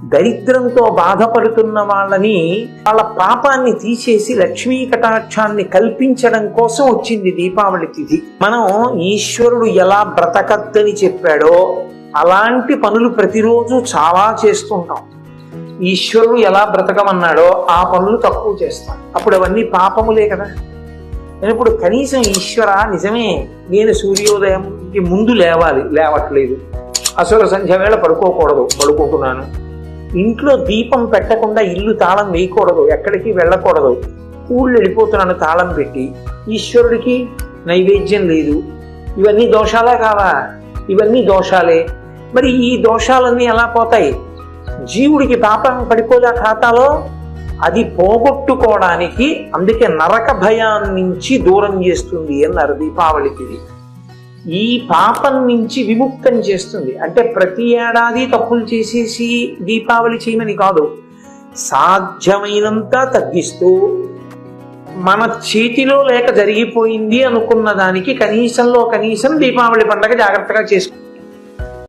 దరిద్రంతో బాధపడుతున్న వాళ్ళని, వాళ్ళ పాపాన్ని తీసేసి లక్ష్మీ కటాక్షాన్ని కల్పించడం కోసం వచ్చింది దీపావళి తిథి. మనం ఈశ్వరుడు ఎలా బ్రతకద్దని చెప్పాడో అలాంటి పనులు ప్రతిరోజు చాలా చేస్తుంటాం. ఈశ్వరుడు ఎలా బ్రతకమన్నాడో ఆ పనులు తక్కువ చేస్తాం. అప్పుడు అవన్నీ పాపములే కదా. నేను ఇప్పుడు కనీసం ఈశ్వర నిజమే, నేను సూర్యోదయంకి ముందు లేవాలి, లేవట్లేదు. అసలు సంధ్య వేళ పడుకోకూడదు, పడుకుంటున్నాను. ఇంట్లో దీపం పెట్టకుండా ఇల్లు తాళం వేయకూడదు, ఎక్కడికి వెళ్ళకూడదు, ఊళ్ళు వెళ్ళిపోతున్నాను తాళం పెట్టి. ఈశ్వరుడికి నైవేద్యం లేదు. ఇవన్నీ దోషాలా కావా? ఇవన్నీ దోషాలే. మరి ఈ దోషాలన్నీ ఎలా పోతాయి? జీవుడికి పాపం పడిపోదా ఖాతాలో? అది పోగొట్టుకోవడానికి, అందుకే నరక భయాన్నించి దూరం చేస్తుంది అన్నారు దీపావళికి. ఈ పాపం నుంచి విముక్తం చేస్తుంది. అంటే ప్రతి ఏడాది తప్పులు చేసేసి దీపావళి చేయమని కాదు, సాధ్యమైనంత తగ్గిస్తూ మన చేతిలో లేక జరిగిపోయింది అనుకున్న దానికి కనీసంలో కనీసం దీపావళి పండుగ జాగ్రత్తగా చేసుకుంటాం.